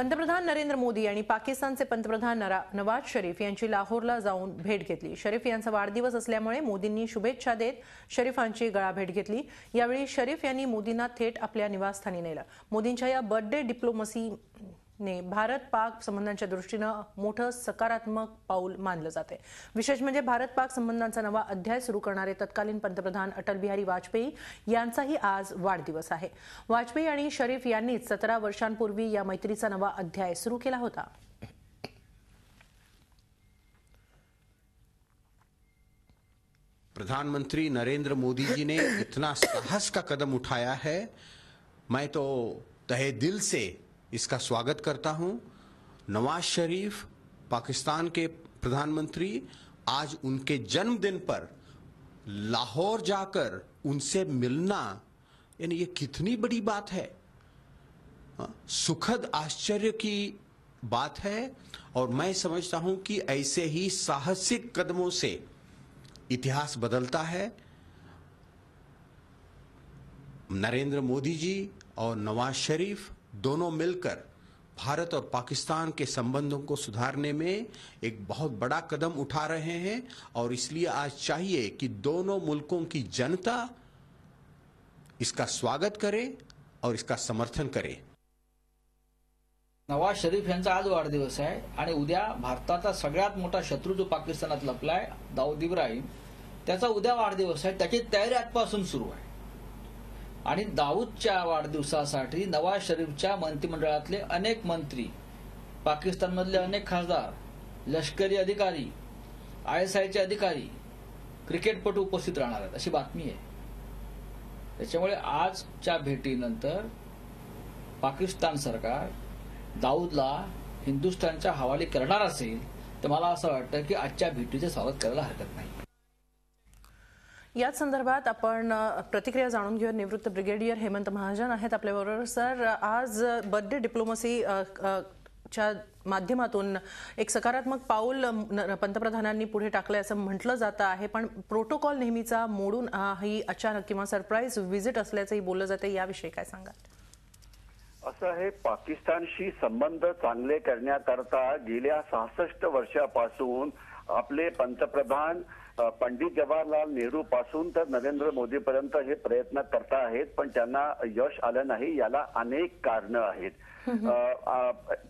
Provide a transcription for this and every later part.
पंतप्रधान नरेंद्र मोदी आणि पाकिस्तानचे पंतप्रधान नवाज शरीफ यांची लाहोरला जाऊन भेट घेतली। शरीफ यांचा वाढदिवस असल्यामुळे मोदींनी शुभेच्छा देत शरीफांची गळाभेट घेतली। यावेळी शरीफ यांनी मोदींना थेट आपल्या निवासस्थानी नेलं। मोदींच्या या बर्थडे डिप्लोमसीने भारत पाक संबंधांच्या दृष्टीने मोठं सकारात्मक पाऊल मानलं जाते। विशेष म्हणजे भारत पाक संबंधांचा नवा अध्याय सुरू करणारे तत्कालीन पंतप्रधान अटल बिहारी वाजपेयी यांचाही आज वाढदिवस आहे। वाजपेयी आणि शरीफ यांनीच 17 वर्षांपूर्वी या मैत्रीचा नवा अध्याय सुरू केला होता। प्रधानमंत्री नरेंद्र मोदी जी ने इतना साहस का कदम उठाया है, मैं तो तहे दिल से इसका स्वागत करता हूं। नवाज शरीफ पाकिस्तान के प्रधानमंत्री आज उनके जन्मदिन पर लाहौर जाकर उनसे मिलना, यानी ये कितनी बड़ी बात है, सुखद आश्चर्य की बात है। और मैं समझता हूं कि ऐसे ही साहसिक कदमों से इतिहास बदलता है। नरेंद्र मोदी जी और नवाज शरीफ दोनों मिलकर भारत और पाकिस्तान के संबंधों को सुधारने में एक बहुत बड़ा कदम उठा रहे हैं, और इसलिए आज चाहिए कि दोनों मुल्कों की जनता इसका स्वागत करे और इसका समर्थन करे। नवाज शरीफ यांचा आज वाढदिवस आहे आणि उद्या भारताचा सगळ्यात मोठा शत्रू जो पाकिस्तानात लपलाय दाऊद इब्राहिम, त्याचा उद्या वाढदिवस आहे। त्याची तयारी आजपासून सुरू आहे आणि दाऊदच्या वाढदिवसासाठी नवाज शरीफच्या मंत्रिमंडळातले अनेक मंत्री, पाकिस्तानमधले अनेक खासदार, लष्करी अधिकारी, ISIचे अधिकारी, क्रिकेटपटू उपस्थित राहणार आहेत अशी बातमी आहे। त्याच्यामुळे आजच्या भेटीनंतर पाकिस्तान सरकार दाऊदला हिंदुस्थानच्या हवाली करणार असेल तर मला असं वाटतं की आजच्या भेटीचे स्वागत करायला हरकत नाही। याच संदर्भात आपण प्रतिक्रिया जाणून घेऊया। निवृत्त ब्रिगेडियर हेमंत महाजन आहेत आपल्याबरोबर। सर, आज बर्थडे डिप्लोमसी च्या माध्यमातून एक सकारात्मक पाऊल पंतप्रधानांनी पुढे टाकले असं म्हटलं जातं आहे, पण प्रोटोकॉल नेहमीचा मोडून ही अचानक किंवा सरप्राईज व्हिजिट असल्याचंही बोललं जाते, याविषयी काय सांगाल? असं आहे, पाकिस्तानशी संबंध चांगले करण्याकरता गेल्या 66 वर्षापासून आपले पंतप्रधान पंडित जवाहरलाल नेहरू पासून तर नरेंद्र मोदी पर्यंत हे प्रयत्न करता आहेत, पण त्यांना यश आलं नाही। याला अनेक कारणं आहेत।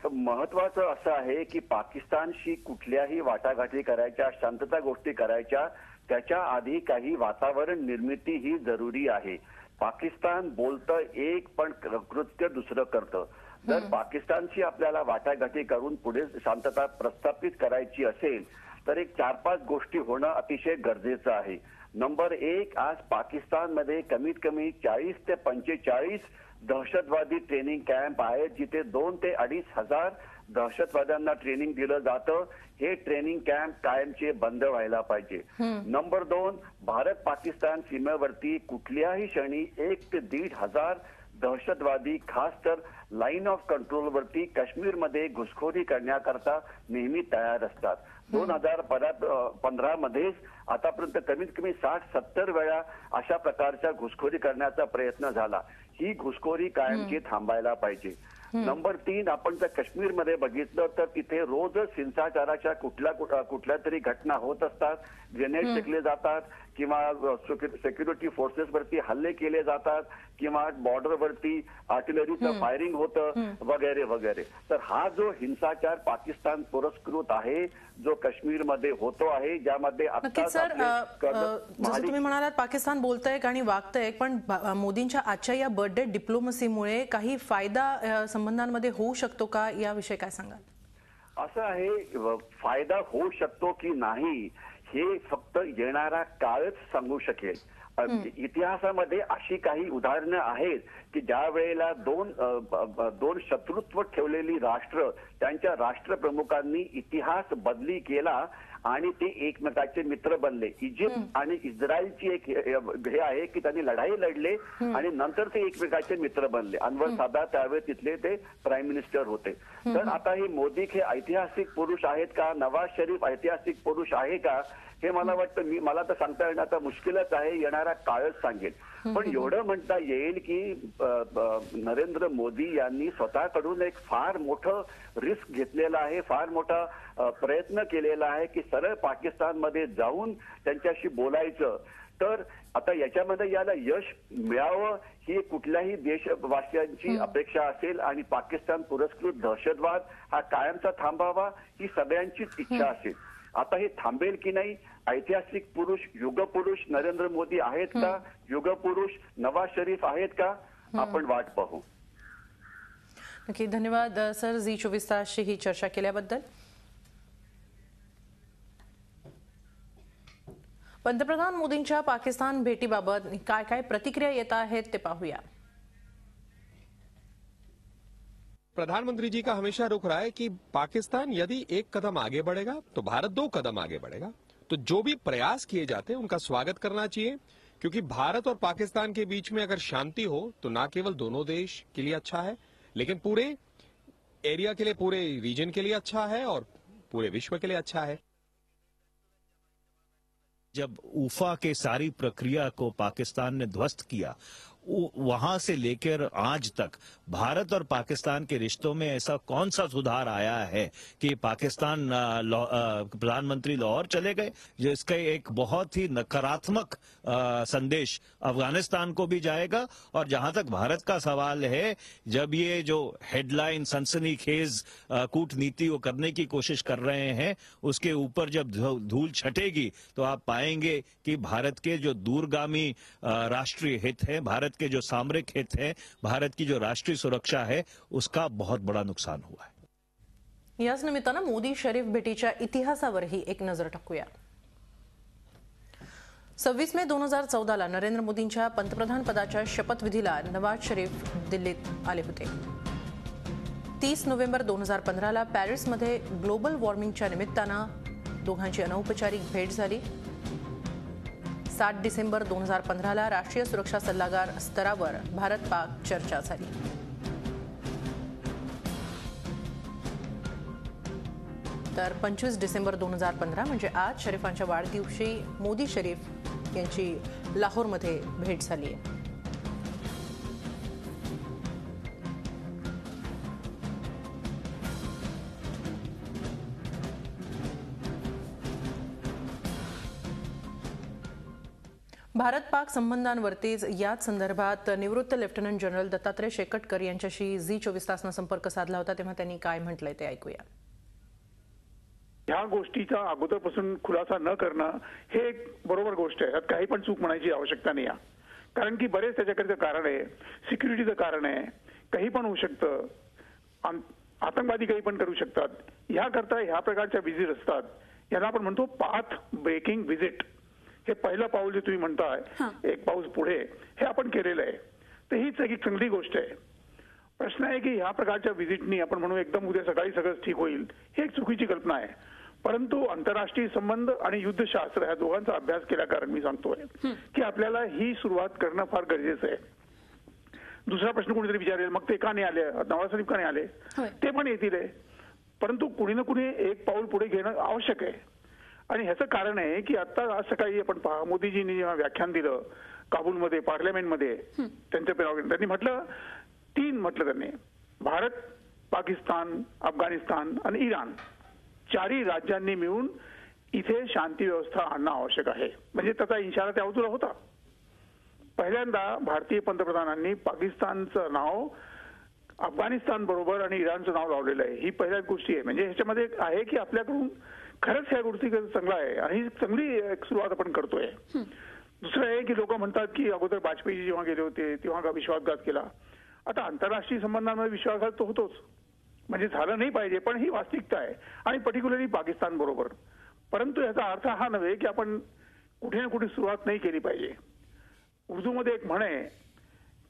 महत्वाचं असं आहे की पाकिस्तानशी कुठल्याही वाटाघाटी करायच्या, शांतता गोष्टी करायच्या, त्याच्या आधी काही वातावरण निर्मिती ही जरुरी आहे। पाकिस्तान बोलतं एक पण कृत्य दुसरं करतं। जर पाकिस्तानशी आपल्याला वाटाघाटी करून पुढे शांतता प्रस्थापित करायची असेल तर एक 4-5 गोष्टी होणं अतिशय गरजेचं आहे। नंबर 1, आज पाकिस्तानमध्ये कमीत कमी 40 ते 45 दहशतवादी ट्रेनिंग कॅम्प आहेत, जिथे 2 ते 2.5 हजार दहशतवाद्यांना ट्रेनिंग दिलं जातं। हे ट्रेनिंग कॅम्प कायमचे बंद व्हायला पाहिजे। नंबर 2, भारत पाकिस्तान सीमेवरती कुठल्याही क्षणी 1 ते 1.5 हजार दहशतवादी खास तर लाईन ऑफ कंट्रोल वरती काश्मीरमध्ये घुसखोरी करण्याकरता नेहमी तयार असतात। 2015 मध्येच आतापर्यंत कमीत कमी 60-70 वेळा अशा प्रकारच्या घुसखोरी करण्याचा प्रयत्न झाला। ही घुसखोरी कायमची थांबायला पाहिजे। नंबर 3, आपण जर काश्मीरमध्ये बघितलं तर तिथे रोजच हिंसाचाराच्या कुठल्या तरी घटना होत असतात। ग्रेनेड फेकले जातात किंवा सिक्युरिटी फोर्सेस वरती हल्ले केले जातात किंवा बॉर्डरवरती आर्टिलरीचं फायरिंग होतं वगैरे वगैरे। तर हा जो हिंसाचार पाकिस्तान पुरस्कृत आहे, जो काश्मीरमध्ये होतो आहे, ज्यामध्ये जसं तुम्ही म्हणालात पाकिस्तान बोलतंय आणि वागतंय, पण मोदींच्या आजच्या या बर्थडे डिप्लोमसीमुळे काही फायदा संबंधांमध्ये होऊ शकतो का, याविषयी काय सांगाल? असं आहे, फायदा होऊ शकतो की नाही हे फक्त येणारा काळच सांगू शकेल। इतिहासामध्ये अशी काही उदाहरणं आहेत की ज्या वेळेला दोन शत्रुत्व ठेवलेली राष्ट्र, त्यांच्या राष्ट्रप्रमुखांनी इतिहास बदली केला आणि ते एकमेकाचे मित्र बनले। इजिप्त आणि इस्रायलची एक हे आहे की त्यांनी लढाई लढले आणि नंतर ते एकमेकाचे मित्र बनले। अनवर सादात त्यावेळी तिथले ते प्राईम मिनिस्टर होते। तर आता हे मोदी हे ऐतिहासिक पुरुष आहेत का, नवाज शरीफ ऐतिहासिक पुरुष आहे का, हे मला वाटतं मला तर सांगता येणं आता मुश्किलच आहे, येणारा काळच सांगेल। पण एवढं म्हणता येईल की नरेंद्र मोदी यांनी स्वतःकडून एक फार मोठं रिस्क घेतलेला आहे, फार मोठा प्रयत्न केलेला आहे की सरळ पाकिस्तानमध्ये जाऊन त्यांच्याशी बोलायचं. तर आता याच्यामध्ये याला यश मिळावं ही कुठल्याही देशवासियांची अपेक्षा असेल आणि पाकिस्तान पुरस्कृत दहशतवाद हा कायमचा थांबावा ही सगळ्यांचीच इच्छा असेल. आता हे थांबेल की नाही, ऐतिहासिक पुरुष युगपुरुष नरेंद्र मोदी आहेत का, युगपुरुष नवाज शरीफ आहेत का, आपण वाट पाहू. नक्की, धन्यवाद सर झी24 तासशी ही चर्चा केल्याबद्दल. पंतप्रधान मोदींच्या पाकिस्तान भेटीबाबत काय काय प्रतिक्रिया येत आहेत ते पाहूया. प्रधानमंत्री जी का हमेशा रुख रहा है कि पाकिस्तान यदि एक कदम आगे बढ़ेगा तो भारत 2 कदम आगे बढ़ेगा. तो जो भी प्रयास किए जाते हैं उनका स्वागत करना चाहिए, क्योंकि भारत और पाकिस्तान के बीच में अगर शांति हो तो ना केवल दोनों देश के लिए अच्छा है, लेकिन पूरे एरिया के लिए, पूरे रीजन के लिए अच्छा है और पूरे विश्व के लिए अच्छा है. जब उफा के सारी प्रक्रिया को पाकिस्तान ने ध्वस्त किया, वहां से लेकर आज तक भारत और पाकिस्तान के रिश्तों में ऐसा कौन सा सुधार आया है कि पाकिस्तान प्रधानमंत्री लाहौर चले गए, जिसका एक बहुत ही नकारात्मक संदेश अफगानिस्तान को भी जाएगा. और जहां तक भारत का सवाल है, जब ये जो हेडलाइन सनसनीखेज कूटनीति को करने की कोशिश कर रहे हैं, उसके ऊपर जब धूल छटेगी तो आप पाएंगे कि भारत के जो दूरगामी राष्ट्रीय हित है, भारत के जो सामरिक हित है, भारत की जो राष्ट्रीय सुरक्षा है, उसका बहुत बड़ा नुकसान हुआ है. याच निमित्तानं मोदी शरीफ भेटीच्या इतिहासावरही एक नजर टाकूया. 26 मे 2014 नरेंद्र मोदींच्या पंतप्रधान पदाच्या शपथविधीला नवाज शरीफ दिल्लीत आले होते. 30 नोव्हेंबर 2015 पॅरिसमध्ये ग्लोबल वॉर्मिंगच्या निमित्तानं दोघांची अनौपचारिक भेट झाली. 7 डिसेंबर 2015 राष्ट्रीय सुरक्षा सल्लागार स्तरावर भारत-पाक चर्चा झाली. तर 25 डिसेंबर 2015 म्हणजे आज शरीफांच्या वाढदिवशी मोदी शरीफ यांची लाहोरमध्ये भेट झाली आहे. भारत पाक संबंधांवरतीच याच संदर्भात निवृत्त लेफ्टनंट जनरल दत्तात्रय शेकटकर यांच्याशी झी24 तासनं संपर्क साधला होता, तेव्हा त्यांनी काय म्हटलंय ते ऐकूया. ह्या गोष्टीचा अगोदरपासून खुलासा न करणं हे एक बरोबर गोष्ट आहे. काही पण चूक म्हणायची आवश्यकता नाही. कारण की बरेच त्याच्याकडचं कारण आहे, सिक्युरिटीचं कारण आहे, काही पण होऊ शकतं, आतंकवादी काही पण करू शकतात. ह्याकरता ह्या प्रकारच्या व्हिजिट असतात, याला आपण म्हणतो पाथ ब्रेकिंग व्हिजिट. हे पहिलं पाऊल जे तुम्ही म्हणताय, एक पाऊल पुढे, हे आपण केलेलं आहे. तर हीच एक चांगली गोष्ट आहे. प्रश्न आहे की ह्या प्रकारच्या व्हिजिटनी आपण म्हणू एकदम उद्या सकाळी सगळंच ठीक होईल, ही एक चुकीची कल्पना आहे. परंतु आंतरराष्ट्रीय संबंध आणि युद्धशास्त्र ह्या दोघांचा अभ्यास केल्या कारण मी सांगतोय की आपल्याला ही सुरुवात करणं फार गरजेचं आहे. दुसरा प्रश्न कोणीतरी विचारेल, मग ते का नाही आले, नवाज शरीफ का नाही आले, ते पण येतील. परंतु कुणी ना कुणी एक पाऊल पुढे घेणं आवश्यक आहे. आणि ह्याचं कारण आहे की आता आज सकाळी आपण पहा, मोदीजींनी जेव्हा व्याख्यान दिलं काबूलमध्ये पार्लमेंटमध्ये, त्यांनी म्हटलं 3 म्हटलं त्यांनी, भारत, पाकिस्तान, अफगाणिस्तान आणि इराण 4ही राज्यांनी मिळून इथे शांती व्यवस्था आणणं आवश्यक आहे. म्हणजे त्याचा इशारा त्या बाजूला होता. पहिल्यांदा भारतीय पंतप्रधानांनी पाकिस्तानचं नाव अफगाणिस्तान बरोबर आणि इराणचं नाव लावलेलं आहे. ही पहिल्याच गोष्टी आहे. म्हणजे ह्याच्यामध्ये आहे की आपल्याकडून खरंच ह्या गोष्टी चांगला आहे आणि चांगली एक सुरुवात आपण करतोय. दुसरं आहे की लोक म्हणतात की अगोदर वाजपेयी जेव्हा गेले होते तेव्हा का विश्वासघात केला. आता आंतरराष्ट्रीय संबंधांमध्ये विश्वासघात तो होतोच, म्हणजे झालं नाही पाहिजे, पण ही वास्तविकता आहे आणि पर्टिक्युलरली पाकिस्तान बरोबर. परंतु याचा अर्थ हा नव्हे की आपण कुठे ना कुठे सुरुवात नाही केली पाहिजे. उर्दूमध्ये एक म्हण आहे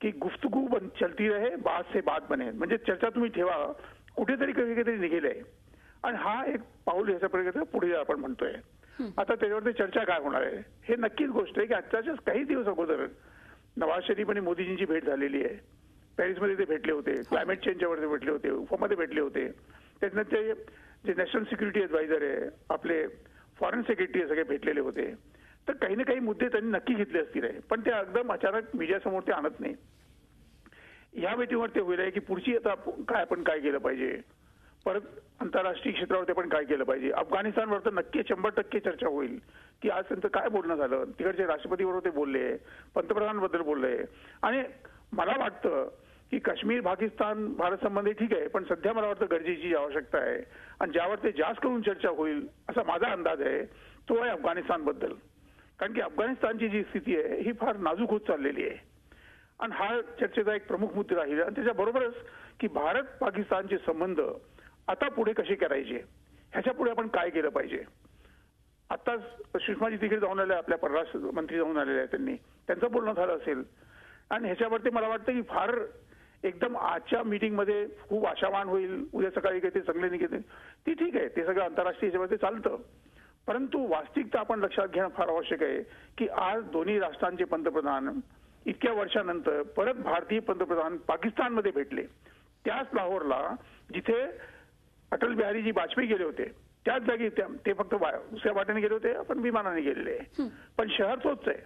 की गुफ्तगू चलती रहे, बात से बात बने. म्हणजे चर्चा तुम्ही ठेवा, कुठेतरी कधीतरी निघेलंय. आणि हा एक पाऊल याच्या प्रकारे पुढे आपण म्हणतोय. आता त्याच्यावरती चर्चा काय होणार आहे हे नक्कीच गोष्ट आहे की आजच्याच काही दिवस अगोदर नवाज शरीफ आणि मोदीजींची भेट झालेली आहे. पॅरिसमध्ये ते भेटले होते, क्लायमेट चेंजवर भेटले होते, उफामध्ये भेटले होते. त्याच्यानंतर जे नॅशनल सिक्युरिटी ऍडवायझर आहे, आपले फॉरेन सेक्रेटरी सगळे भेटलेले होते. तर काही ना काही मुद्दे त्यांनी नक्की घेतले असतील आहे, पण ते एकदम अचानक मीडियासमोर ते आणत नाही. या भेटीवर ते होईल आहे की पुढची आता आपण काय केलं पाहिजे, परत आंतरराष्ट्रीय क्षेत्रावरती आपण काय केलं पाहिजे. अफगाणिस्तानवर तर नक्की 100% चर्चा होईल की आज त्यांचं काय बोलणं झालं. तिकडचे राष्ट्रपतीबरोबर ते बोलले, पंतप्रधानांबद्दल बोलले. आणि मला वाटतं की काश्मीर पाकिस्तान भारत संबंध ठीक आहे, पण सध्या मला वाटतं गरजेची आवश्यकता आहे आणि ज्यावर ते जास्त करून चर्चा होईल असा माझा अंदाज आहे तो आहे अफगाणिस्तानबद्दल. कारण की अफगाणिस्तानची जी स्थिती आहे ही फार नाजूक होत चाललेली आहे आणि हा चर्चेचा एक प्रमुख मुद्दा राहील. आणि त्याच्याबरोबरच की भारत पाकिस्तानचे संबंध आता पुढे कसे करायचे, ह्याच्या पुढे आपण काय केलं पाहिजे. आताच सुषमाजी तिकडे जाऊन आल्या, आपल्या परराष्ट्र मंत्री जाऊन आलेले आहेत, त्यांचं बोलणं झालं असेल आणि ह्याच्यावरती मला वाटतं की फार एकदम आजच्या मीटिंगमध्ये खूप आशावान होईल, उद्या सकाळी काही ते चांगले निघेल ती ठीक आहे, ते सगळं आंतरराष्ट्रीय ह्याच्यामध्ये चालतं. परंतु वास्तविकता आपण लक्षात घेणं फार आवश्यक आहे की आज दोन्ही राष्ट्रांचे पंतप्रधान इतक्या वर्षानंतर परत भारतीय पंतप्रधान पाकिस्तानमध्ये भेटले. त्याच लाहोरला जिथे अटल बिहारीजी वाजपेयी गेले होते त्याच जागी ते फक्त दुसऱ्या वाटेने गेले होते, आपण विमानाने गेलेले, पण शहर तोच आहे.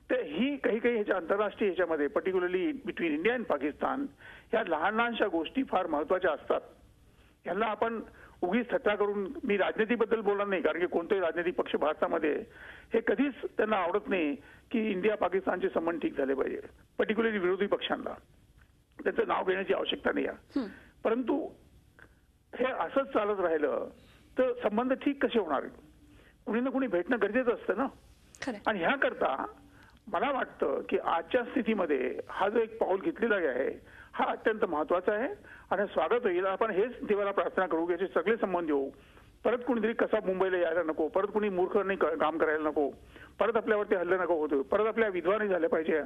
तर ही काही ह्याच्या आंतरराष्ट्रीय ह्याच्यामध्ये particularly between India and Pakistan ह्या लहान लहानशा गोष्टी फार महत्वाच्या असतात. यांना आपण उगीच थट्टा करून, मी राजनीतीबद्दल बोलणार नाही कारण की कोणतेही राजनैतिक पक्ष भारतामध्ये हे कधीच त्यांना आवडत नाही की इंडिया पाकिस्तानचे संबंध ठीक झाले पाहिजे, पर्टिक्युलरली विरोधी पक्षांना त्याचं नाव घेण्याची आवश्यकता नाही आहे. परंतु हे असंच चालत राहिलं तर संबंध ठीक कसे होणार. कुणी ना कुणी भेटणं गरजेचं असतं ना. आणि ह्याकरता मला वाटतं की आजच्या स्थितीमध्ये हा जो एक पाऊल घेतलेला आहे हा अत्यंत महत्वाचा आहे आणि स्वागत होईल. आपण हेच देवाला प्रार्थना करू की याचे सगळे संबंध येऊ. परत कुणीतरी कसा मुंबईला यायला नको, परत कुणी मूर्ख नाही काम करायला नको, परत आपल्यावरती हल्ले नको होतो, परत आपल्या विधवा नाही झाल्या पाहिजे.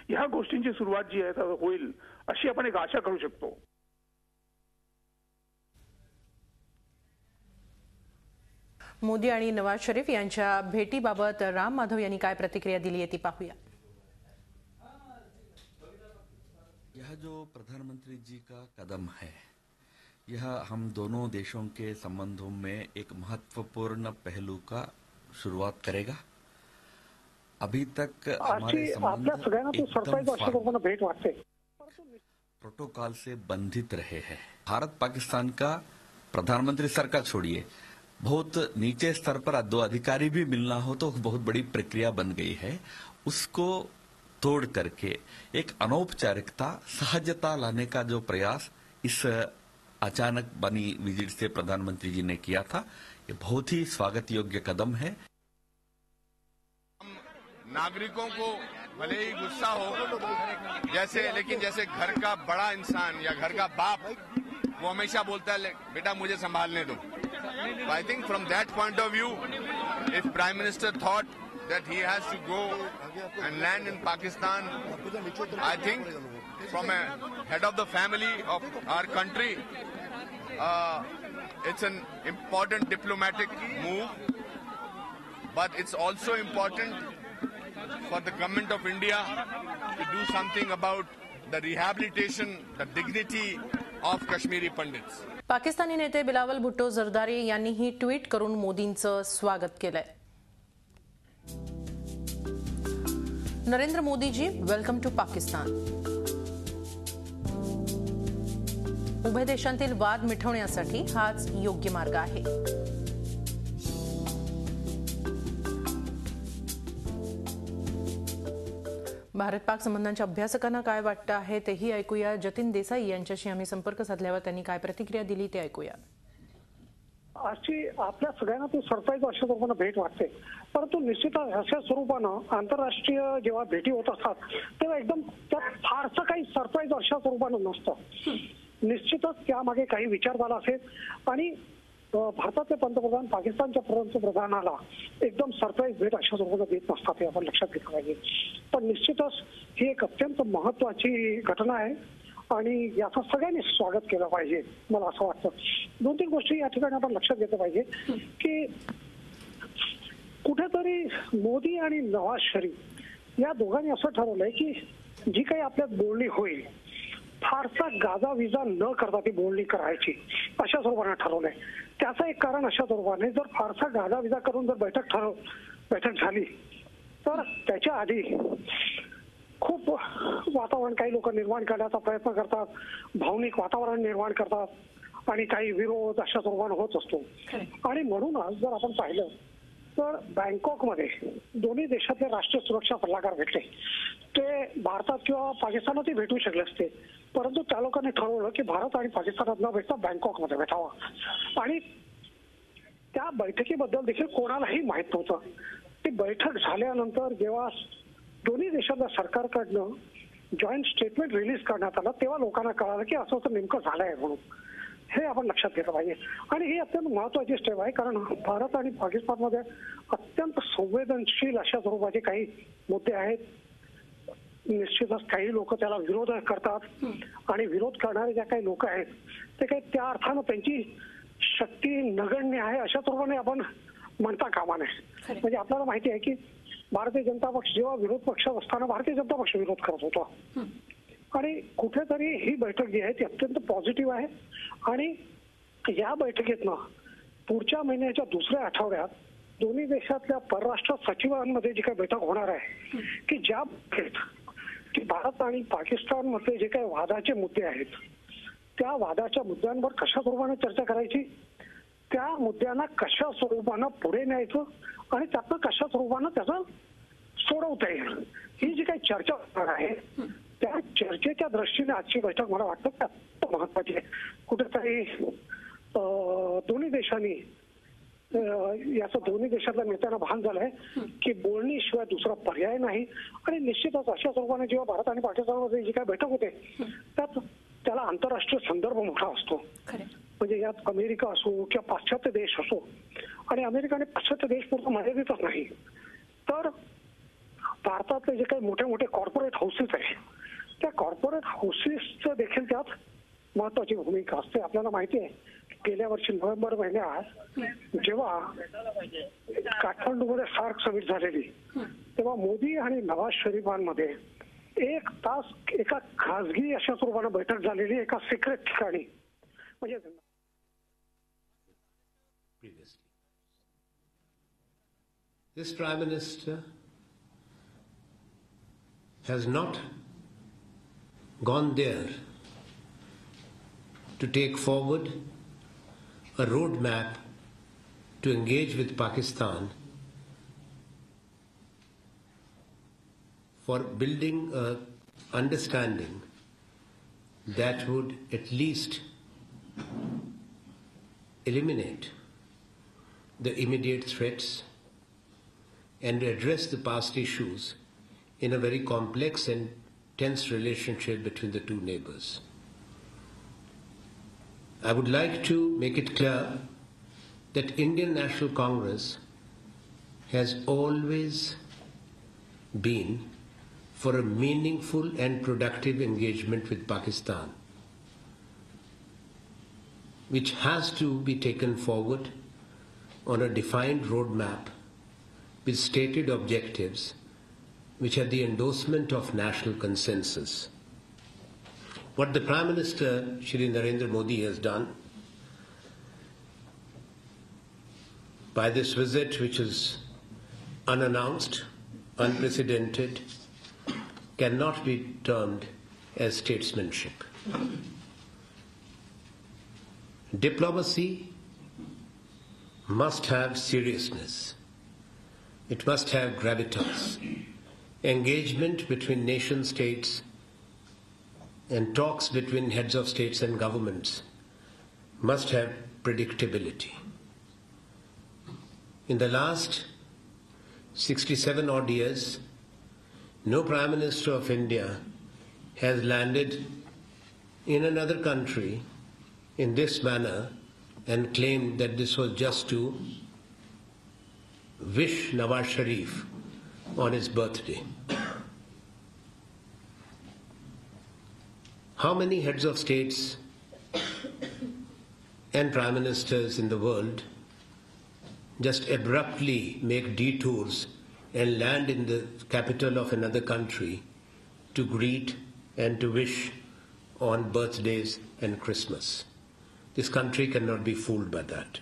ह्या गोष्टींची सुरुवात जी आहे होईल अशी आपण एक आशा करू शकतो. मोदी आणि नवाज शरीफ यांच्या भेटीबाबत राम माधव यांनी काय प्रतिक्रिया दिली आहे ती पाहूया. यह जो प्रधानमंत्री जी का कदम है यह हम दोनों देशों के संबंधों में एक महत्वपूर्ण पहलू का शुरुआत करेगा. अभी तक हमारे संबंध एकदम प्रोटोकॉल से बंधित रहे हैं. भारत पाकिस्तान का प्रधानमंत्री स्तर का छोड़िए, बहुत नीचे स्तर पर दो अधिकारी भी मिलना हो तो बहुत बड़ी प्रक्रिया बन गई है. उसको तोड़ करके एक अनौपचारिकता, सहजता लाने का जो प्रयास इस अचानक बनी विजिट से प्रधानमंत्री जी ने किया था, ये बहुत ही स्वागत योग्य कदम है. नागरिकों को भले ही गुस्सा हो लेकिन जैसे घर का बड़ा इंसान या घर का बाप वो हमेशा बोलता है बेटा मुझे संभालने दो. I think from that point of view, if Prime Minister thought that he has to go and land in Pakistan, I think from a head of the family of our country, it's an important diplomatic move, but it's also important for the government of India to do something about the rehabilitation, the dignity of Kashmiri Pandits. Pakistani नेते बिलावल भुट्टो जरदारी यांनीही tweet करून मोदींचं स्वागत केलंय. Narendra Modiji, welcome to Pakistan. उभय देशांतील वाद मिटवण्यासाठी हाच योग्य मार्ग आहे. भारत पाक संबंधांच्या अभ्यासकांना काय वाटतं आहे तेही ऐकूया. जतीन देसाई यांच्याशी आम्ही संपर्क साधल्यावर त्यांनी काय प्रतिक्रिया दिली ते ऐकूया. आजची आपल्या सगळ्यांना ती सरप्राईज अशा स्वरूपानं भेट वाटते, परंतु निश्चितच अशा स्वरूपानं आंतरराष्ट्रीय जेव्हा भेटी होत असतात तेव्हा एकदम त्यात फारसं काही सरप्राईज अशा स्वरूपानं नसतं. निश्चितच त्यामागे काही विचार झाला असेल आणि भारताचे पंतप्रधान पाकिस्तानच्या पंतप्रधानाला एकदम सरप्राईज भेट अशा स्वरूपानं देत नसतात हे आपण लक्षात घेतलं पाहिजे. पण निश्चितच ही एक अत्यंत महत्वाची घटना आहे आणि याचं सगळ्यांनी स्वागत केलं पाहिजे मला असं वाटतं. 2-3 गोष्टी या ठिकाणी आपण लक्षात घेतलं पाहिजे की कुठेतरी मोदी आणि नवाज शरीफ या दोघांनी असं ठरवलंय की जी काही आपल्यात बोलणी होईल फारसा गाजाविजा न करता ती बोलणी करायची अशा स्वरूपाने ठरवलंय. त्याचं एक कारण अशा स्वरूपाने जर फारसा गाजाविजा करून जर बैठक झाली तर त्याच्या आधी खूप वातावरण काही लोक निर्माण करण्याचा प्रयत्न करतात, भावनिक वातावरण निर्माण करतात आणि काही विरोध अशा स्वरूपाने होत असतो. आणि म्हणूनच जर आपण पाहिलं तर बँकॉकमध्ये दोन्ही देशातले राष्ट्रीय सुरक्षा सल्लागार भेटले. ते भारतात किंवा पाकिस्तानातही भेटू शकले असते, परंतु त्या लोकांनी ठरवलं की भारत आणि पाकिस्तानात न भेटता बँकॉकमध्ये भेटावं. आणि त्या बैठकीबद्दल देखील कोणालाही माहित नव्हतं. ती बैठक झाल्यानंतर जेव्हा दोन्ही देशातल्या सरकारकडनं जॉईंट स्टेटमेंट रिलीज करण्यात आलं तेव्हा लोकांना कळालं की असं असं नेमकं झालंय म्हणून. हे आपण लक्षात घेतलं पाहिजे. आणि ही अत्यंत महत्वाची स्टेप आहे, कारण भारत आणि पाकिस्तानमध्ये अत्यंत संवेदनशील अशा स्वरूपाचे काही मुद्दे आहेत. निश्चितच काही लोक त्याला विरोध करतात आणि विरोध करणारे ज्या काही लोक आहेत ते काही त्या अर्थानं त्यांची शक्ती नगण्य आहे अशा स्वरूपाने आपण म्हणता कामा नये. म्हणजे आपल्याला माहिती आहे की भारतीय जनता पक्ष जेव्हा विरोध पक्षात असताना भारतीय जनता पक्ष विरोध करत होता आणि कुठेतरी ही बैठक जी आहे ती अत्यंत पॉझिटिव्ह आहे. आणि या बैठकीतनं पुढच्या महिन्याच्या दुसऱ्या आठवड्यात दोन्ही देशातल्या परराष्ट्र सचिवांमध्ये जी काही बैठक होणार आहे की ज्या की भारत आणि पाकिस्तान मध्ये जे काही वादाचे मुद्दे आहेत त्या वादाच्या मुद्द्यांवर कशा स्वरूपाने चर्चा करायची, त्या मुद्द्यांना कशा स्वरूपानं पुढे न्यायचं आणि त्यातनं कशा स्वरूपानं त्याचं सोडवता येईल ही जी काही चर्चा होणार आहे त्या चर्चेच्या दृष्टीने आजची बैठक मला वाटतं अत्यंत महत्वाची आहे. कुठेतरी दोन्ही देशांनी याचं दोन्ही देशातल्या नेत्यांना भान झालंय की बोलणीशिवाय दुसरा पर्याय नाही. आणि निश्चितच अशा स्वरूपाने जेव्हा भारत आणि पाकिस्तानमध्ये जी काही बैठक होते त्यात त्याला आंतरराष्ट्रीय संदर्भ मोठा असतो. म्हणजे यात अमेरिका असो किंवा पाश्चात्य देश असो, आणि अमेरिका आणि पाश्चात्य देश पूर्ण मर्यादितच नाही तर भारतातले जे काही मोठे मोठे कॉर्पोरेट हाऊसेस आहे त्या कॉर्पोरेट हाऊसेसचं देखील त्यात महत्वाची भूमिका असते. आपल्याला माहिती आहे गेल्या वर्षी नोव्हेंबर महिन्यात जेव्हा काठमांडूमध्ये सार्क समिट झालेली तेव्हा मोदी आणि नवाज शरीफांमध्ये 1 तास एका खासगी अशा स्वरूपानं बैठक झालेली एका सिक्रेट ठिकाणी. म्हणजे This Prime Minister has not gone there to take forward a roadmap to engage with Pakistan for building an understanding that would at least eliminate the immediate threats and address the past issues in a very complex and tense relationship between the two neighbors. I would like to make it clear that Indian National Congress has always been for a meaningful and productive engagement with Pakistan, which has to be taken forward on a defined roadmap with stated objectives which are the endorsement of national consensus. What the Prime Minister, Shri Narendra Modi, has done by this visit, which is unannounced, unprecedented, cannot be termed as statesmanship. Diplomacy must have seriousness. It must have gravitas. Engagement between nation states and talks between heads of states and governments must have predictability. In the last 67 odd years, no Prime Minister of India has landed in another country in this manner and claimed that this was just to wish Nawaz Sharif on his birthday. How many heads of states and prime ministers in the world just abruptly make detours and land in the capital of another country to greet and to wish on birthdays and Christmas? This country cannot be fooled by that.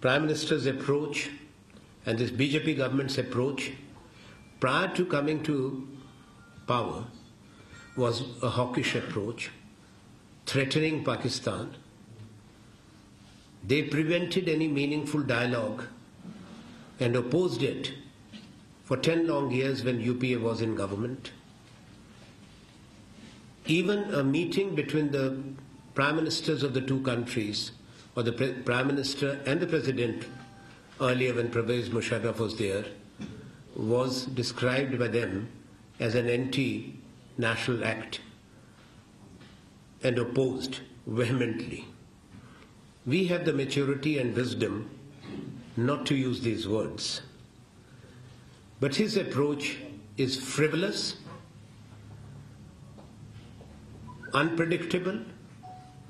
Prime Minister's approach and this BJP government's approach prior to coming to power was a hawkish approach, threatening Pakistan. They prevented any meaningful dialogue and opposed it for 10 long years when UPA was in government. Even a meeting between the prime ministers of the two countries, or the prime minister and the president earlier when Pervez Musharraf was there, was described by them as an anti-national act and opposed vehemently. We have the maturity and wisdom not to use these words. But his approach is frivolous, unpredictable,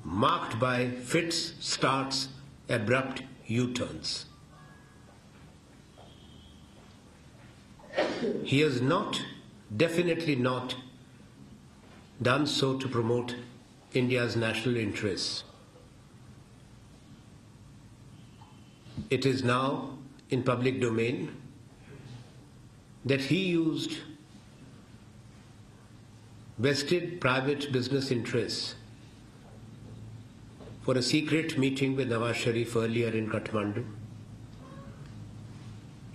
marked by fits, starts, abrupt U-turns. He has not, definitely not, done so to promote India's national interests. It is now in public domain that he used vested private business interests for a secret meeting with Nawaz Sharif earlier in Kathmandu.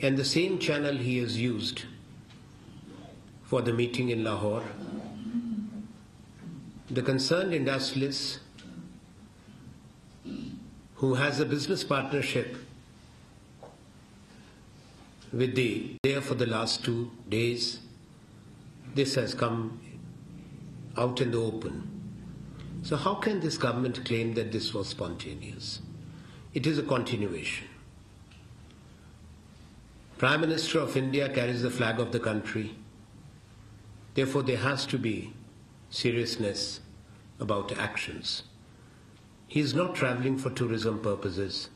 And the same channel he has used for the meeting in Lahore. The concerned industrialist who has a business partnership with there for the last 2 days, this has come out in the open. So how can this government claim that this was spontaneous? It is a continuation. Prime Minister of India carries the flag of the country. Therefore, there has to be seriousness about actions. He is not traveling for tourism purposes,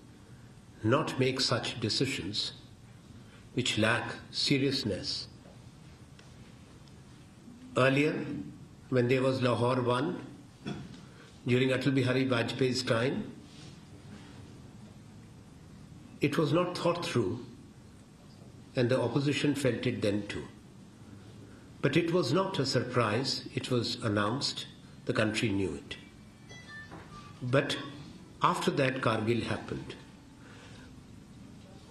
not make such decisions which lack seriousness. Earlier, when there was Lahore 1, during Atal Bihari Vajpayee's time, it was not thought through, and the opposition felt it then too. But it was not a surprise, it was announced, the country knew it. But after that, Kargil happened.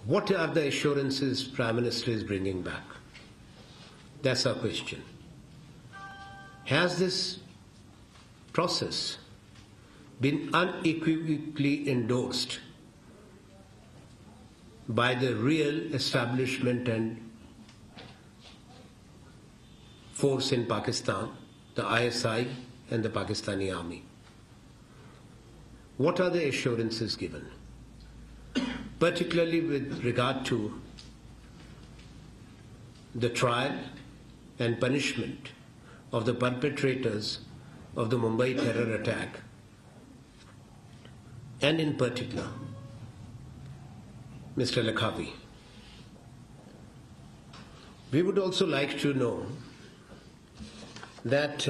What are the assurances Prime Minister is bringing back? That's our question. Has this process been unequivocally endorsed by the real establishment and force in Pakistan, the ISI and the Pakistani army? What are the assurances given? Particularly with regard to the trial and punishment of the perpetrators of the Mumbai terror attack, and in particular, Mr. Lakhavi. We would also like to know that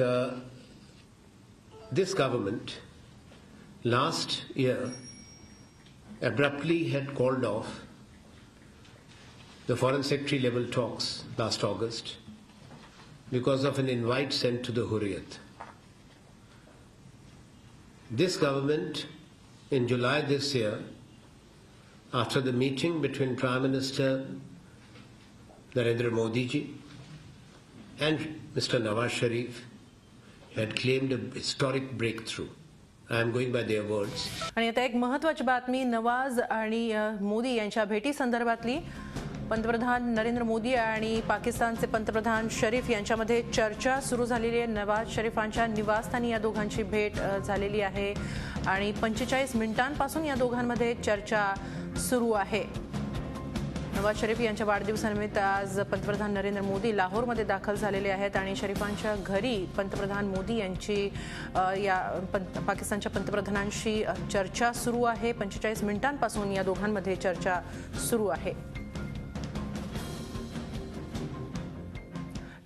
this government last year abruptly had called off the Foreign Secretary level talks last August because of an invite sent to the Hurriyat. This government, in July this year, after the meeting between Prime Minister Narendra Modi ji and Mr. Nawaz Sharif, had claimed a historic breakthrough. I am going by their words. आणि आता एक महत्त्वाची बातमी नवाज आणि मोदी यांच्या भेटी संदर्भातली. पंतप्रधान नरेंद्र मोदी आणि पाकिस्तानचे पंतप्रधान शरीफ यांच्यामध्ये चर्चा सुरू झालेली आहे. नवाज शरीफांच्या निवासस्थानी या दोघांची भेट झालेली आहे आणि 45 मिनिटांपासून या दोघांमध्ये चर्चा सुरू आहे. नवाज शरीफ यांच्या वाढदिवसानिमित्त आज पंतप्रधान नरेंद्र मोदी लाहोरमध्ये दाखल झालेले आहेत आणि शरीफांच्या घरी पंतप्रधान मोदी यांची या पाकिस्तानच्या पंतप्रधानांशी चर्चा सुरू आहे. 45 मिनिटांपासून या दोघांमध्ये चर्चा सुरू आहे.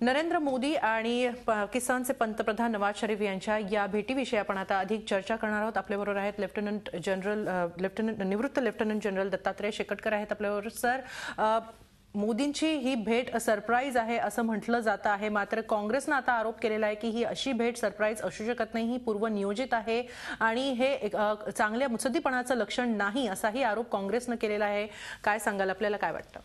नरेंद्र मोदी आणि पाकिस्तानचे पंतप्रधान नवाज शरीफ यांच्या या भेटीविषयी आपण आता अधिक चर्चा करणार आहोत. आपल्याबरोबर आहेत निवृत्त लेफ्टनंट जनरल दत्तात्रय शेकटकर आहेत आपल्याबरोबर. सर, मोदींची ही भेट सरप्राईज आहे असं म्हटलं जातं आहे, मात्र काँग्रेसनं आता आरोप केलेला आहे की ही अशी भेट सरप्राईज असू शकत नाही, ही पूर्वनियोजित आहे आणि हे चांगल्या मुत्सद्दीपणाचं लक्षण नाही असाही आरोप काँग्रेसनं केलेला आहे. काय सांगाल, आपल्याला काय वाटतं?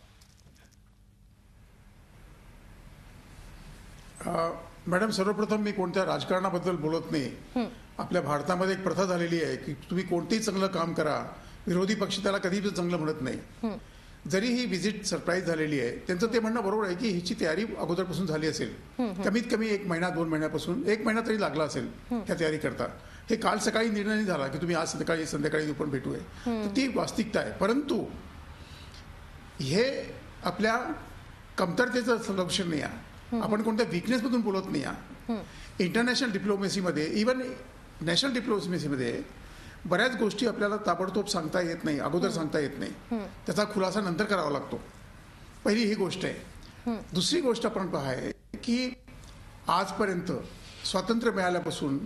मॅडम, सर्वप्रथम मी कोणत्या राजकारणाबद्दल बोलत नाही. आपल्या भारतामध्ये एक प्रथा झालेली आहे की तुम्ही कोणतेही चांगलं काम करा, विरोधी पक्ष त्याला कधीच चांगलं म्हणत नाही. जरी ही व्हिजिट सरप्राईज झालेली आहे, त्यांचं ते म्हणणं बरोबर आहे की हिची तयारी अगोदरपासून झाली असेल. कमीत कमी 1 महिना 2 महिन्यापासून 1 महिना तरी लागला असेल त्या तयारी करता. हे काल सकाळी निर्णय नाही झाला की तुम्ही आज संध्याकाळी आपण भेटूया, तर ती वास्तविकता आहे. परंतु हे आपल्या कमतरतेचं लक्षण नाही आहे. आपण कोणत्या विकनेसमधून बोलत नाही आहे. इंटरनॅशनल डिप्लोमसीमध्ये, इव्हन नॅशनल डिप्लोमसीमध्ये बऱ्याच गोष्टी आपल्याला ताबडतोब सांगता येत नाही, अगोदर सांगता येत नाही. त्याचा खुलासा नंतर करावा लागतो. पहिली ही गोष्ट आहे. दुसरी गोष्ट आपण पाहाय की आजपर्यंत स्वातंत्र्य मिळाल्यापासून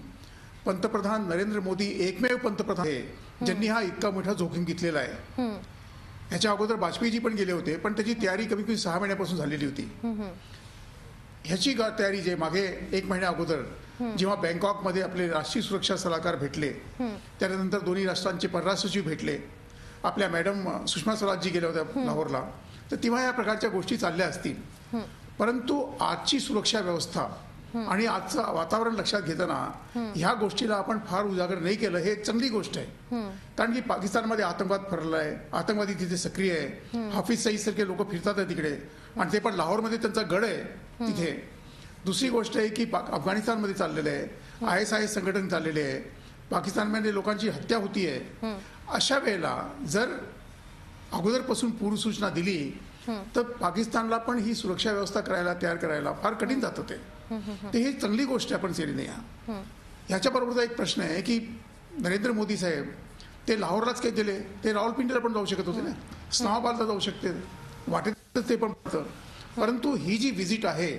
पंतप्रधान नरेंद्र मोदी एकमेव पंतप्रधान आहे ज्यांनी हा इतका मोठा जोखीम घेतलेला आहे. ह्याच्या अगोदर वाजपेयीजी पण गेले होते, पण त्याची तयारी कमी कमी 6 महिन्यापासून झालेली होती. ह्याची तयारी जे मागे 1 महिन्या अगोदर जेव्हा बँकॉकमध्ये आपले राष्ट्रीय सुरक्षा सल्लागार भेटले, त्यानंतर दोन्ही राष्ट्रांचे परराष्ट्र सचिव भेटले, आपल्या मॅडम सुषमा स्वराजजी गेल्या होत्या लाहोरला, तर तेव्हा या प्रकारच्या गोष्टी चालल्या असतील. परंतु आजची सुरक्षा व्यवस्था आणि आजचं वातावरण लक्षात घेताना ह्या गोष्टीला आपण फार उजागर नाही केलं, हे एक चांगली गोष्ट आहे. कारण की पाकिस्तानमध्ये आतंकवाद फरला आहे, आतंकवादी तिथे सक्रिय आहे. हाफिज सईद सारखे लोक फिरतात आहे तिकडे, आणि ते पण लाहोरमध्ये त्यांचा गड आहे तिथे. दुसरी गोष्ट आहे की अफगाणिस्तानमध्ये चाललेलं आहे, ISIS संघटन चाललेले आहे, पाकिस्तानमध्ये लोकांची हत्या होतीये. अशा वेळेला जर अगोदरपासून पूर्वसूचना दिली तर पाकिस्तानला पण ही सुरक्षा व्यवस्था तयार करायला फार कठीण जातं. ते ही चांगली गोष्ट आपण केली नाही. ह्याच्याबरोबरचा एक प्रश्न आहे की नरेंद्र मोदी साहेब ते लाहोरलाच काय गेले, ते रावलपिंडीला पण जाऊ शकत होते ना, इस्लामाबादला जाऊ शकते, वाटेत ते पण. परंतु ही जी व्हिजिट आहे,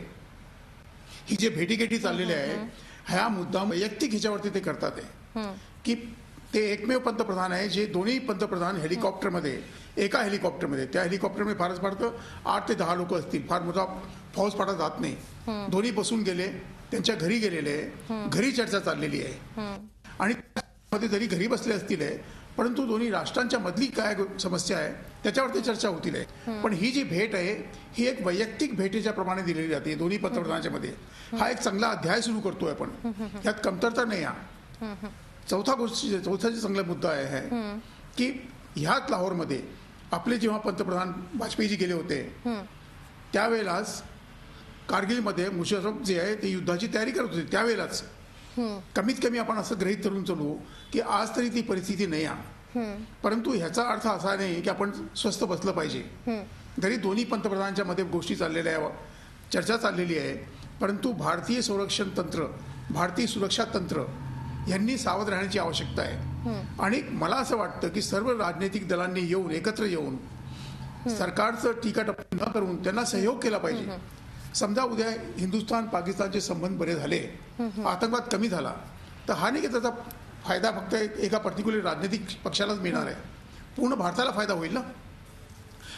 ही जे भेटीगाठी चाललेली आहे, ह्या मुद्दा वैयक्तिक ह्याच्यावरती ते करतात आहे की ते एकमेव पंतप्रधान आहे जे दोन्ही पंतप्रधान हेलिकॉप्टरमध्ये, एका हेलिकॉप्टरमध्ये, त्या हेलिकॉप्टरमध्ये फारच फार 8 ते 10 लोक असतील, फार मोठा फौजफाटा जात नाही, दोन्ही बसून गेले, त्यांच्या घरी गेलेले, घरी चर्चा चाललेली आहे. आणि त्यामध्ये जरी घरी बसले असतील परंतु दोन्ही राष्ट्रांच्या मधली काय समस्या आहे त्याच्यावरती चर्चा होतील आहे. पण ही जी भेट आहे ही एक वैयक्तिक भेटीच्या प्रमाणे दिलेली जाते दोन्ही पंतप्रधानांच्या मध्ये. हा एक चांगला अध्याय सुरू करतोय आपण, यात कमतरता नाही. चौथा जो चांगला मुद्दा आहे की ह्याच लाहोरमध्ये आपले जेव्हा पंतप्रधान वाजपेयीजी गेले होते त्यावेळेलाच कारगिलमध्ये मुशर्रफ जे आहे ते युद्धाची तयारी करत होते. त्यावेळेलाच कमीत कमी आपण असं गृहीत धरून चालू की आज तरी ती परिस्थिती नाही आहे. परंतु ह्याचा अर्थ असा नाही की आपण स्वस्थ बसलं पाहिजे. जरी दोन्ही पंतप्रधानांच्या मध्ये गोष्टी चाललेल्या आहे, चर्चा चाललेली आहे, परंतु भारतीय संरक्षण तंत्र, भारतीय सुरक्षा तंत्र यांनी सावध राहण्याची आवश्यकता आहे. आणि मला असं वाटतं की सर्व राजनैतिक दलांनी येऊन एकत्र येऊन सरकारचं टीकाटिप्पणी न करून त्यांना सहयोग केला पाहिजे. समजा उद्या हिंदुस्थान पाकिस्तानचे संबंध बरे झाले, आतंकवाद कमी झाला, तर हा नाही की त्याचा फायदा फक्त एका पर्टिक्युलर राजनैतिक पक्षालाच मिळणार आहे, पूर्ण भारताला फायदा होईल ना.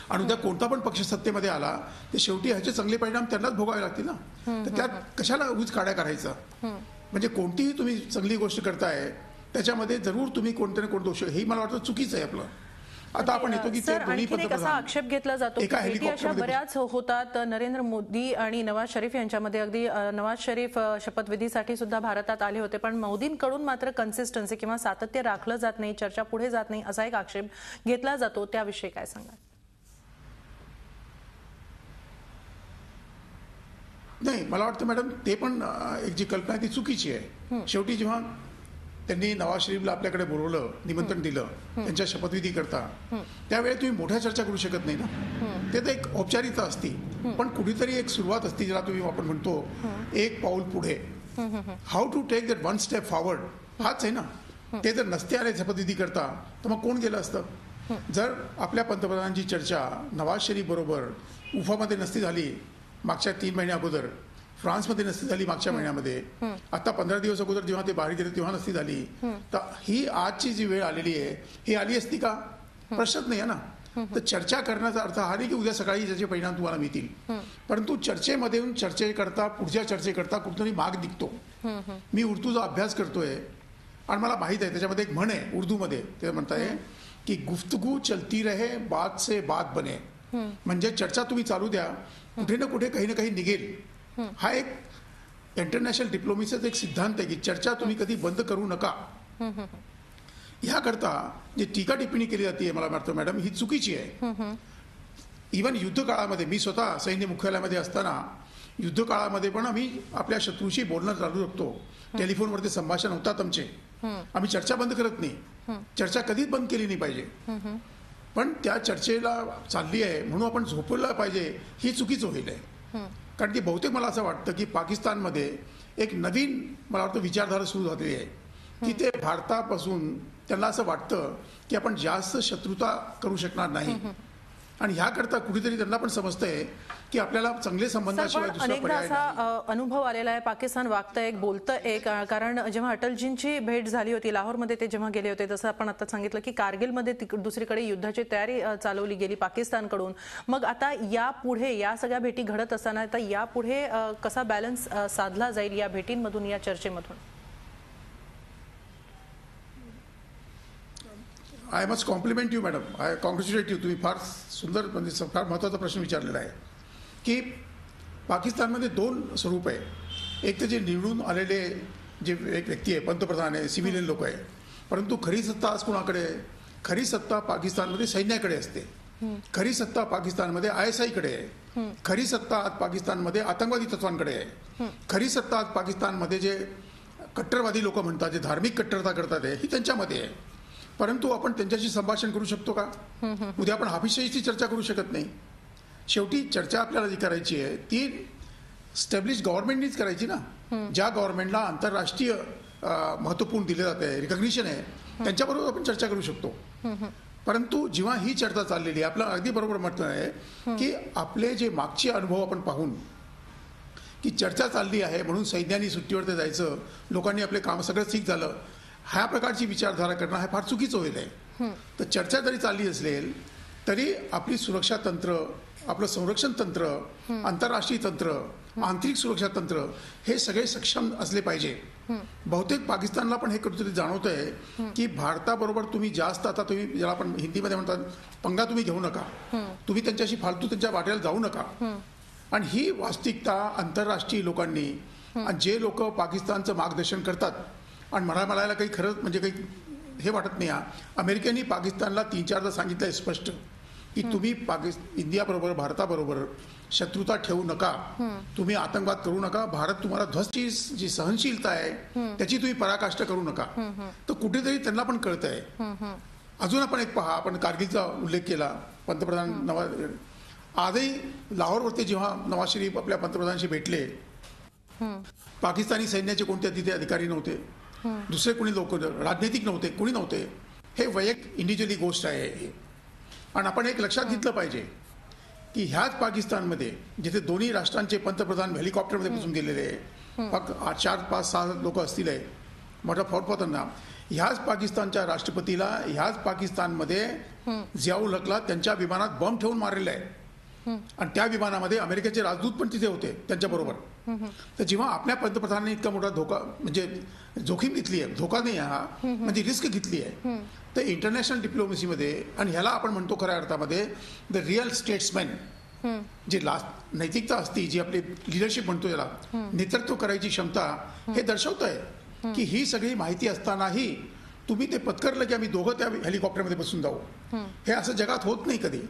आणि उद्या कोणता पण पक्ष सत्तेमध्ये आला तर शेवटी ह्याचे चांगले परिणाम त्यांनाच भोगावे लागतील ना. तर त्यात कशाला उगाच काड्या करायचा. म्हणजे कोणतीही तुम्ही चांगली गोष्ट करताय त्याच्यामध्ये जरूर तुम्ही कोणत्या ना कोणतं दोष, हे मला वाटतं चुकीचं आहे आपलं. आता आपण येतो की असा आक्षेप घेतला जातो की अशा बऱ्याच होतात. नरेंद्र मोदी आणि नवाज शरीफ यांच्यामध्ये, अगदी नवाज शरीफ शपथविधीसाठी सुद्धा भारतात आले होते, पण मोदींकडून मात्र कन्सिस्टन्सी किंवा सातत्य राखलं जात नाही, चर्चा पुढे जात नाही, असा एक आक्षेप घेतला जातो. त्याविषयी काय सांगाल? नाही, मला वाटतं मॅडम ते पण एक जी कल्पना आहे ती चुकीची आहे. शेवटी जेव्हा त्यांनी नवाज शरीफला आपल्याकडे बोलवलं, निमंत्रण दिलं त्यांच्या शपथविधी करता, त्यावेळी तुम्ही मोठ्या चर्चा करू शकत नाही ना. ते तर एक औपचारिकता असती, पण कुठेतरी एक सुरुवात असते ज्याला तुम्ही आपण म्हणतो एक पाऊल पुढे. How to take that 1 step forward, हाच आहे ना. ते जर नसते आले शपथविधी करता तर मग कोण गेलं असतं. जर आपल्या पंतप्रधानांची चर्चा नवाज शरीफ बरोबर उफामध्ये नसती झाली मागच्या 3 महिन्या अगोदर, फ्रान्समध्ये नसती झाली मागच्या महिन्यामध्ये, आता 15 दिवस अगोदर जेव्हा ते बाहेर गेले तेव्हा नसती झाली, तर ही आजची जी वेळ आलेली आहे ही आली असती का? प्रश्नच नाही आहे ना. तर चर्चा करण्याचा अर्थ हा नाही की उद्या सकाळी त्याचे परिणाम तुम्हाला मिळतील, परंतु चर्चेमध्ये येऊन चर्चेकरता पुढच्या चर्चेकरता कुठेतरी मार्ग निघतो. मी उर्दूचा अभ्यास करतोय आणि मला माहित आहे त्याच्यामध्ये एक म्हण आहे उर्दूमध्ये, ते म्हणताय की गुफ्तगू चलती रहे बात से बात बने. म्हणजे चर्चा तुम्ही चालू द्या, कुठे ना कुठे काही ना काही निघेल. हा एक इंटरनॅशनल डिप्लोमसीचा एक सिद्धांत आहे की चर्चा तुम्ही कधी बंद करू नका. ह्याकरता जी टीका टिप्पणी केली जाते मला वाटतं मॅडम ही चुकीची आहे. इव्हन युद्ध काळामध्ये मी स्वतः सैन्य मुख्यालयामध्ये असताना युद्ध काळामध्ये पण आम्ही आपल्या शत्रूशी बोलणं चालू शकतो. टेलिफोनवरती संभाषण होतात आमचे, आम्ही चर्चा बंद करत नाही. चर्चा कधीच बंद केली नाही पाहिजे, पण त्या चर्चेला चालली आहे म्हणून आपण झोपवलं पाहिजे ही चुकीचं होईल आहे. कारण की बहुतेक मला असं वाटतं की पाकिस्तानमध्ये एक नवीन मला वाटतं विचारधारा सुरू झालेली आहे की ते भारतापासून त्यांना असं वाटतं की आपण जास्त शत्रुता करू शकणार नाही, आणि ह्याकरता कुठेतरी त्यांना पण समजतंय की आपल्याला चांगले संबंधाशिवाय दुसरा पर्याय नाही. असा अनुभव आलेला आहे, पाकिस्तान वागतं एक बोलतं एक. कारण जेव्हा अटलजींची भेट झाली होती लाहोरमध्ये, ते जेव्हा गेले होते, तसं आपण आता सांगितलं की कारगिलमध्ये दुसरीकडे युद्धाची तयारी चालवली गेली पाकिस्तानकडून. मग आता यापुढे या सगळ्या भेटी घडत असताना आता यापुढे कसा बॅलन्स साधला जाईल या भेटींमधून, या चर्चेमधून? I must compliment you madam, I congratulate you. तुम्ही फार सुंदर म्हणजे फार महत्त्वाचा प्रश्न विचारलेला आहे की पाकिस्तानमध्ये दोन स्वरूप आहे. एक तर जे निवडून आलेले जे एक व्यक्ती आहे, पंतप्रधान आहे, सिव्हिलियन लोक आहे, परंतु खरी सत्ता आज कोणाकडे आहे? खरी सत्ता पाकिस्तानमध्ये सैन्याकडे असते. खरी सत्ता पाकिस्तानमध्ये ISI कडे आहे. खरी सत्ता आज पाकिस्तानमध्ये आतंकवादी तत्वांकडे आहे. खरी सत्ता आज पाकिस्तानमध्ये जे कट्टरवादी लोक म्हणतात, जे धार्मिक कट्टरता करतात ही त्यांच्यामध्ये आहे. परंतु आपण त्यांच्याशी संभाषण करू शकतो का? उद्या आपण हाफिजशाहीची चर्चा करू शकत नाही. शेवटी चर्चा आपल्याला जी करायची आहे ती स्टॅब्लिश गव्हर्नमेंटनीच करायची ना. ज्या गव्हर्नमेंटला आंतरराष्ट्रीय महत्त्वपूर्ण दिले जाते, रिकॉग्निशन आहे, त्यांच्याबरोबर आपण चर्चा करू शकतो. परंतु जेव्हा ही चर्चा चाललेली आहे, आपलं अगदी बरोबर म्हटलं आहे की आपले जे मागचे अनुभव आपण पाहून की चर्चा चालली आहे म्हणून सैन्याने सुट्टीवरती जायचं, लोकांनी आपले काम सगळं ठीक झालं, ह्या प्रकारची विचारधारा करणं हे फार चुकीचं होईल आहे. तर चर्चा जरी चालली असेल तरी आपली सुरक्षा तंत्र, आपलं संरक्षण तंत्र, आंतरराष्ट्रीय तंत्र, आंतरिक सुरक्षा तंत्र हे सगळे सक्षम असले पाहिजे. बहुतेक पाकिस्तानला पण हे कुठेतरी जाणवत आहे की भारताबरोबर तुम्ही जास्त, आता तुम्ही ज्याला आपण हिंदीमध्ये म्हणतात, पंगा तुम्ही घेऊ नका, तुम्ही त्यांच्याशी फालतू त्यांच्या वाट्याला जाऊ नका. आणि ही वास्तविकता आंतरराष्ट्रीय लोकांनी, आणि जे लोक पाकिस्तानचं मार्गदर्शन करतात, आणि म्हणायला काही खरंच म्हणजे काही हे वाटत नाही. अमेरिकेने पाकिस्तानला 3-4दा सांगितलंय स्पष्ट की तुम्ही इंडियाबरोबर, भारताबरोबर शत्रुता ठेवू नका, तुम्ही आतंकवाद करू नका, भारत तुम्हाला ध्वजची जी सहनशीलता आहे त्याची तुम्ही पराकाष्ठा करू नका. तर कुठेतरी त्यांना पण कळतंय. अजून आपण एक पहा, आपण कारगिलचा उल्लेख केला, पंतप्रधान नवाज, आजही लाहोरवरती जेव्हा नवाज शरीफ आपल्या पंतप्रधानांशी भेटले, पाकिस्तानी सैन्याचे कोणते तिथे अधिकारी नव्हते, दुसरे कोणी लोक राजनैतिक नव्हते, कोणी नव्हते. हे वैयक्तिक इंडिव्हिज्युअली गोष्ट आहे. आणि आपण एक लक्षात घेतलं पाहिजे की ह्याच पाकिस्तानमध्ये जिथे दोन्ही राष्ट्रांचे पंतप्रधान हेलिकॉप्टरमध्ये बसून गेलेले आहे, 4-5-6 लोक असतील, मोठा फौजफौजांना, ह्याच पाकिस्तानच्या राष्ट्रपतीला ह्याच पाकिस्तानमध्ये जियाउल हकला त्यांच्या विमानात बॉम्ब ठेवून मारलेला आहे. आणि त्या विमानामध्ये अमेरिकेचे राजदूत पण तिथे होते त्यांच्याबरोबर. तर जेव्हा आपल्या पंतप्रधानांनी इतका मोठा धोका म्हणजे जोखीम घेतली आहे, धोका नाही हा म्हणजे रिस्क घेतली आहे, तर इंटरनॅशनल डिप्लोमसीमध्ये, आणि ह्याला आपण म्हणतो खऱ्या अर्थामध्ये द रिअल स्टेट्समॅन, जी नैतिकता असती, जी आपली लिडरशिप म्हणतो याला, नेतृत्व करायची क्षमता, हे दर्शवत आहे की ही सगळी माहिती असतानाही तुम्ही ते पत्करलं की आम्ही दोघं त्या हेलिकॉप्टरमध्ये बसून जाऊ. हे असं जगात होत नाही कधी.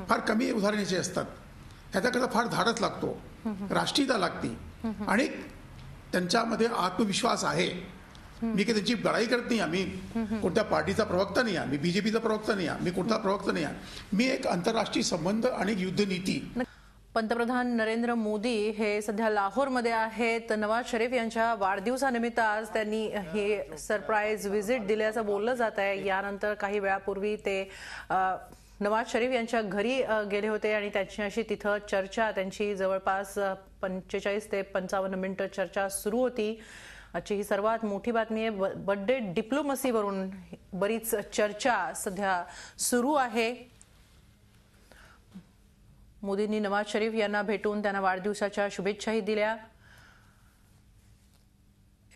फार कमी उदाहरणाचे असतात. ह्याच्याकरता फार धाडस लागतो, राष्ट्रीयता लागती, आणि त्यांच्यामध्ये आत्मविश्वास आहे. मी काही त्यांची बळाई करत नाही, आम्ही कोणत्या पार्टीचा प्रवक्ता नाही आहे, मी BJPचा प्रवक्ता नाही आहे, मी कोणता प्रवक्ता नाही आहे, मी एक आंतरराष्ट्रीय संबंध आणि युद्धनीती. पंतप्रधान नरेंद्र मोदी हे सध्या लाहोरमध्ये आहेत. नवाज शरीफ यांच्या वाढदिवसानिमित्त आज त्यांनी हे सरप्राईज व्हिजिट दिल्याचं बोललं जात आहे. यानंतर काही वेळापूर्वी ते नवाज शरीफ यांच्या घरी गेले होते आणि त्यांच्याशी तिथं चर्चा, त्यांची जवळपास 45 ते 55 मिनिटं चर्चा सुरू होती. आजची ही सर्वात मोठी बातमी आहे. बर्थडे डिप्लोमसीवरून बरीच चर्चा सध्या सुरू आहे. मोदींनी नवाज शरीफ यांना भेटून त्यांना वाढदिवसाच्या शुभेच्छाही दिल्या.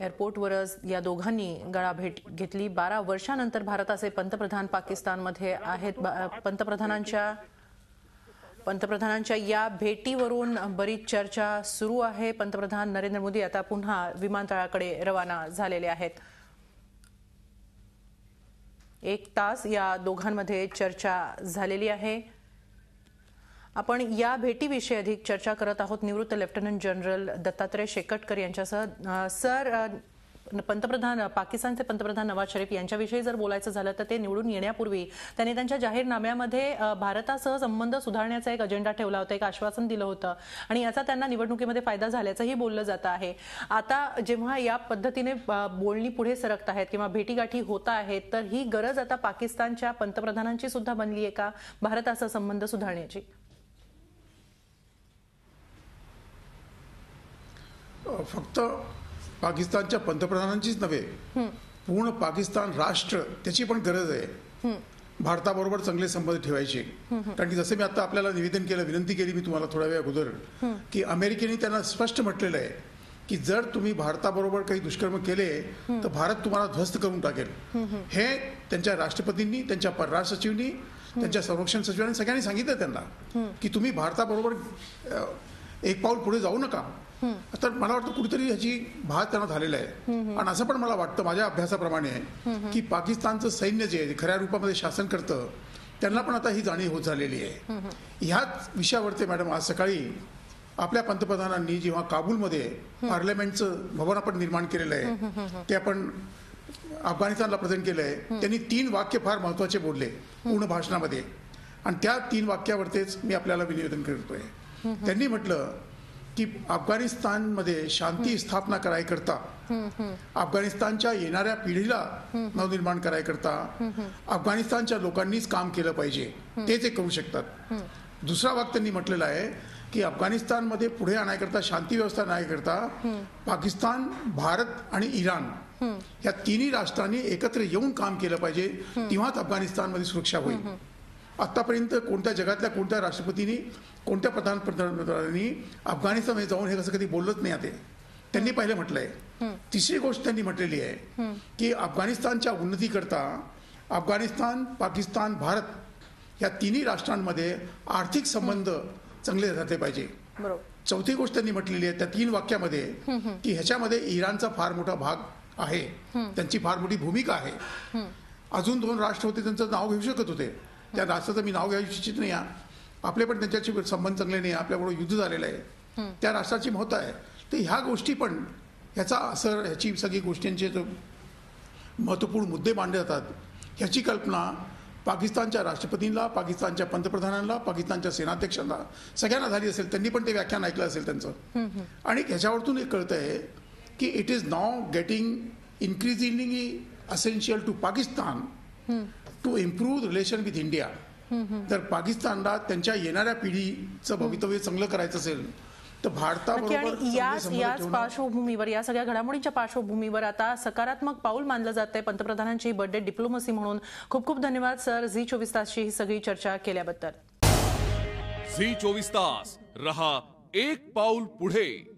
एअरपोर्टवरच या दोघांनी गळाभेट घेतली. 12 वर्षांनंतर भारताचे पंतप्रधान पाकिस्तानमध्ये आहेत. पंतप्रधानांच्या या भेटीवरून बरीच चर्चा सुरू आहे. पंतप्रधान नरेंद्र मोदी आता पुन्हा विमानतळाकडे रवाना झालेले आहेत. 1 तास या दोघांमध्ये चर्चा झालेली आहे. आपण या भेटीविषयी अधिक चर्चा करत आहोत निवृत्त लेफ्टनंट जनरल दत्तात्रय शेकटकर यांच्यासह. सर, पाकिस्तानचे पंतप्रधान नवाज शरीफ यांच्याविषयी जर बोलायचं झालं तर ते निवडून येण्यापूर्वी त्यांनी त्यांच्या जाहीरनाम्यामध्ये भारतासह संबंध सुधारण्याचा एक अजेंडा ठेवला होता, एक आश्वासन दिलं होतं आणि याचा त्यांना निवडणुकीमध्ये फायदा झाल्याचंही बोललं जात आहे. आता जेव्हा या पद्धतीने बोलणी पुढे सरकत आहेत किंवा भेटीगाठी होत आहेत, तर ही गरज आता पाकिस्तानच्या पंतप्रधानांची सुद्धा बनली आहे का भारतासह संबंध सुधारण्याची? फक्त पाकिस्तानच्या पंतप्रधानांचीच नव्हे, पूर्ण पाकिस्तान राष्ट्र त्याची पण गरज आहे भारताबरोबर चांगले संबंध ठेवायचे. कारण की जसं मी आता आपल्याला निवेदन केलं, विनंती केली मी तुम्हाला थोड्या वेळ अगोदर, की अमेरिकेने त्यांना स्पष्ट म्हटलेलं आहे की जर तुम्ही भारताबरोबर काही दुष्कर्म केले तर भारत तुम्हाला ध्वस्त करून टाकेल. हे त्यांच्या राष्ट्रपतींनी, त्यांच्या परराष्ट्र सचिवांनी, त्यांच्या संरक्षण सचिवांनी सगळ्यांनी सांगितलं त्यांना की तुम्ही भारताबरोबर एक पाऊल पुढे जाऊ नका. तर मला वाटतं कुठेतरी ह्याची भात त्यांना झालेला आहे. आणि असं पण मला वाटतं माझ्या अभ्यासाप्रमाणे की पाकिस्तानचं सैन्य जे खऱ्या रूपामध्ये शासन करतं त्यांना पण आता ही जाणीव होत झालेली आहे. ह्याच विषयावरती मॅडम आज सकाळी आपल्या पंतप्रधानांनी जेव्हा काबूलमध्ये पार्लमेंटचं भवन आपण निर्माण केलेलं आहे, ते आपण अफगाणिस्तानला प्रेझेंट केलं आहे, त्यांनी 3 वाक्य फार महत्वाचे बोलले पूर्ण भाषणामध्ये आणि त्या 3 वाक्यावरतीच मी आपल्याला निवेदन करतोय. त्यांनी म्हटलं की अफगाणिस्तानमध्ये शांती स्थापना करायकरता, अफगाणिस्तानच्या येणाऱ्या पिढीला नवनिर्माण करायकरता अफगाणिस्तानच्या लोकांनीच काम केलं पाहिजे, तेच ते करू शकतात. दुसरा वाक्य त्यांनी म्हटलेला आहे की अफगाणिस्तानमध्ये पुढे आणायकरता, शांती व्यवस्था आणण्याकरता पाकिस्तान, भारत आणि इराण या तिन्ही राष्ट्रांनी एकत्र येऊन काम केलं पाहिजे, तेव्हाच अफगाणिस्तानमध्ये सुरक्षा होईल. आतापर्यंत कोणत्या जगातल्या कोणत्या राष्ट्रपतींनी, कोणत्या प्रधानमंत्र्यांनी अफगाणिस्तानमध्ये जाऊन हे कसं कधी बोललंच नाही आहे, त्यांनी पहिले म्हटलंय. तिसरी गोष्ट त्यांनी म्हटलेली आहे की अफगाणिस्तानच्या उन्नतीकरता अफगाणिस्तान, पाकिस्तान, भारत या तिन्ही राष्ट्रांमध्ये आर्थिक संबंध चांगले झाले पाहिजे. चौथी गोष्ट त्यांनी म्हटलेली आहे त्या 3 वाक्यामध्ये की ह्याच्यामध्ये इराणचा फार मोठा भाग आहे, त्यांची फार मोठी भूमिका आहे. अजून 2 राष्ट्र होते, त्यांचं नाव घेऊ शकत होते, त्या राष्ट्राचं मी नाव घ्यायची इच्छित नाही. आपले पण त्यांच्याशी संबंध चांगले नाही, आपल्याबरोबर युद्ध झालेलं आहे, त्या राष्ट्राची मत आहे. तर ह्या गोष्टी पण ह्याचा असर, ह्याची सगळी गोष्टींचे जो महत्त्वपूर्ण मुद्दे मांडले जातात ह्याची कल्पना पाकिस्तानच्या राष्ट्रपतींना, पाकिस्तानच्या पंतप्रधानांना, पाकिस्तानच्या सेनाध्यक्षांना सगळ्यांना झाली असेल. त्यांनी पण ते व्याख्यान ऐकलं असेल त्यांचं. आणि ह्याच्यावरतून एक कळतं आहे की it is now getting increasingly essential to Pakistan to improve relation with India. जर पाकिस्तानला त्यांच्या येणाऱ्या पिढीचं भवितव्य चांगलं करायचं असेल तर भारताबरोबर याच पार्श्वभूमीवर, या सगळ्या घडामोडींच्या पार्श्वभूमीवर आता सकारात्मक पाऊल मानलं जात आहे पंतप्रधानांची बर्थडे डिप्लोमसी म्हणून. खूप खूप धन्यवाद सर, झी 24 तासची ही सगळी चर्चा केल्याबद्दल. झी 24 तास रहा एक पाऊल पुढे.